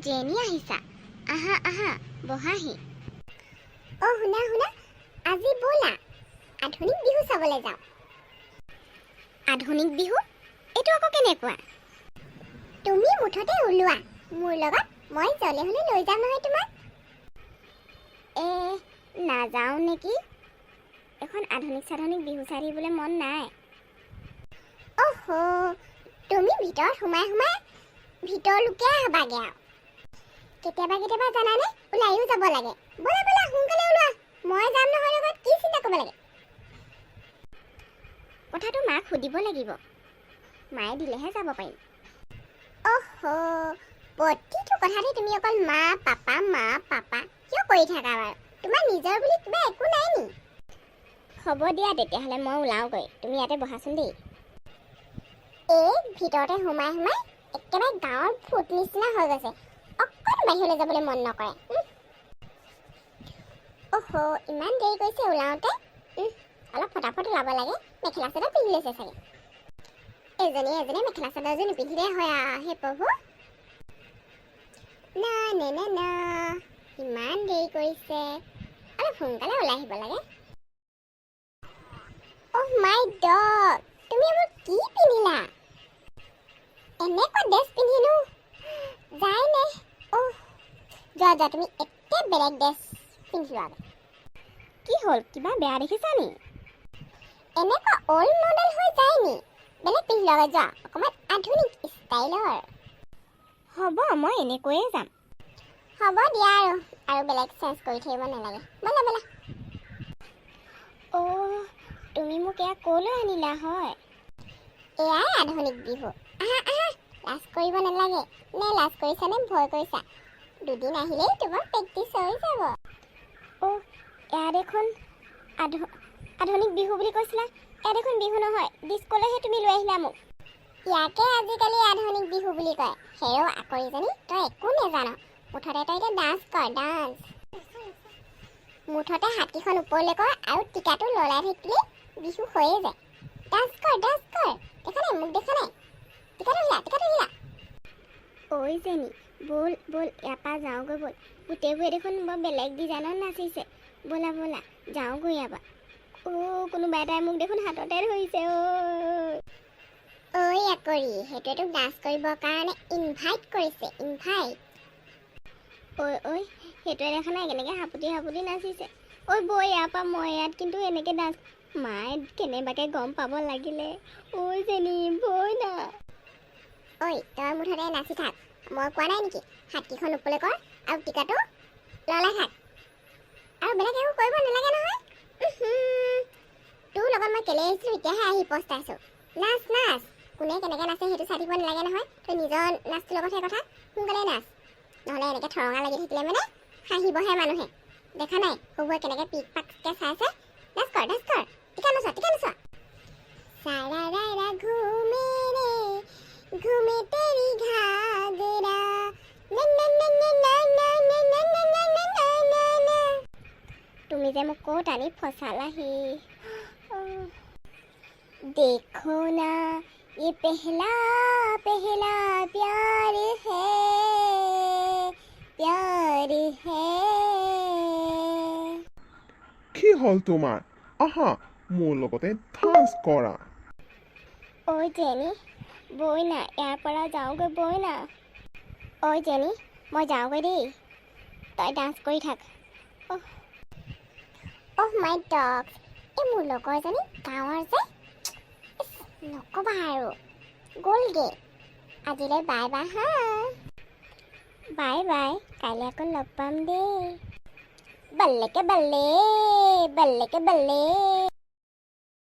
jenny আহিছা আহা আহা বহাহি অ শুনা শুনা আজি ব'লা আধুনিক বিহু চাবলৈ যাওঁ আধুনিক বিহু এইটো আকৌ কেনেকুৱা তুমি মুঠতে ওলোৱা মোৰ লগত মই জলে হলে লৈ যাম নহয় তোমাক নাযাওঁ নেকি এখন আধুনিক সাধুনিক বিহু চাই থাকিবলৈ মন নাই অহো তুমি ভিতৰত সোমাই সোমাই ভিতৰলৈকে আহিবাগে আৰু কেতিয়াবা কেতিয়াবা জানানে ওলাইও যাব লাগে ব'লা ব'লা সোনকালে ওলোৱা মই যাম নহয় লগত কি চিন্তা কৰিব লাগে কথাটো মাক সুধিব লাগিব মায়ে দিলেহে যাব পাৰিম অহো প্ৰতিটো কথাতে তুমি অকল মা পাপা কিয় কৰি থাকা বাৰু তোমাৰ নিজৰ বুলি কিবা একো নাই নি হ'ব দিয়া তেতিয়াহ'লে মই ওলাওগৈ তুমি ইয়াতে বহাচোন দেই ভিতৰতে সোমাই সোমাই একেবাৰে গাঁৱৰ ফুট নিচিনা হৈ গৈছে অকণ বাহিৰলৈ যাবলৈ মন নকৰে অহো ইমান দেৰি কৰিছে ওলাওঁতে অলপ ফটাফট ওলাব লাগে মেখেলা চাদৰ পিন্ধি লৈছে চাগে এজনী মেখেলা চাদৰযোৰ নিপিন্ধিলে হয় হে প্ৰভু না ইমান দেৰি কৰিছে অলপ সোনকালে ওলাই আহিব লাগে অহ মাই গড তুমি মোক কি পিন্ধিলা এনেকুৱা ড্ৰেছ পিন্ধিনো যায়নে যোৱা তুমি একে বেলেগ ড্ৰেছ পিন্ধি লোৱা কি হ'ল কিবা বেয়া দেখিছা নি এনেকুৱা অল্ড মডেল হৈ যায় নি বেলেগ পিন্ধি লোৱা যোৱা অকণমান আধুনিক ষ্টাইলৰ হ'ব মই এনেকৈয়ে যাম হ'ব দিয়া আৰু বেলেগ চেঞ্জ কৰি থাকিব নালাগে ব'লা ব'লা তুমি মোক এয়া ক'লৈ আনিলা হয় এয়াই আধুনিক বিহু আহা লাজ কৰিব নালাগে নে লাজ কৰিছা নে ভয় কৰিছা দুদিন আহিলেই তোমাৰ প্ৰেক্টিছ হৈ যাব এয়া দেখোন আধুনিক বিহু বুলি কৈছিলা এয়া দেখোন বিহু নহয় ডিস্কলৈহে তুমি লৈ আহিলা মোক ইয়াকে আজিকালি আধুনিক বিহু বুলি কয় হেৰ আকৰিজনী তই একো নেজান মুঠতে তই এতিয়া ডান্স কৰ ডান্স মুঠতে হাতীখন ওপৰলৈ কৰ আৰু টিকাটো লৰাই থাকিলে বিহু হৈয়ে যায় ডান্স কৰ দেখা নাই মোক দেখা নাই টিকাটো হিলা ঐ জেনি ব'ল ইয়াৰ পৰা যাওঁগৈ ব'ল গোটেইবোৰে দেখোন বৰ বেলেগ ডিজাইনত নাচিছে ব'লা যাওঁগৈ ইয়াৰ পৰা কোনোবা এটাই মোক দেখোন হাততে ধৰিছে ঐ আকৰি সেইটোৱে তোক ডান্স কৰিবৰ কাৰণে ইনভাইট কৰিছে ইনভাইট ঐ সেইটোৱে দেখা নাই কেনেকৈ হাপুতি নাচিছে বৈ ইয়াৰ পৰা মই ইয়াত কিন্তু এনেকৈ ডান্স মায়ে কেনেবাকৈ গম পাব লাগিলে জেনি বৈ না তই মুঠতে নাচি থাক মই কোৱা নাই নেকি হাতীখন ওপৰলৈ কৰ আৰু টিকাটো ললাই থাক আৰু বেলেগ একো কৰিব নালাগে নহয় তোৰ লগত মই কেলে আহিছিলোঁ এতিয়াহে আহি পস্তাইছোঁ নাচ কোনে কেনেকৈ নাচে সেইটো চাই থাকিব নালাগে নহয় তই নিজৰ নাচটোৰ লগতহে কথা সোনকালে নাচ নহ'লে এনেকৈ ঠৰঙা লাগি থাকিলে মানে হাঁহিবহে মানুহে দেখা নাই সবুৱে কেনেকৈ পিক পাককৈ চাইছে নাচ কৰ টিকা নোচোৱা সাৰা ৰাইৰা ঘুমে তেৰি ঘাগৰা তুমি যে মোক ক'ত আনি ফচালাহি দেখো না ये पहला प्यार है কি হ'ল তোমাৰ আহা মোৰ লগতে ডান্স কৰা জেনি বৈ না ইয়াৰ পৰা যাওঁগৈ বৈ না জেনি মই যাওঁগৈ দেই তই ডান্স কৰি থাক মাই ডগ মোৰ লগৰজনী গাঁৱৰ যে নক'বা আৰু গ'লগে আজিলৈ বাই হা বাই কাইলৈ আকৌ লগ পাম দেই বল্লেকে বল্লে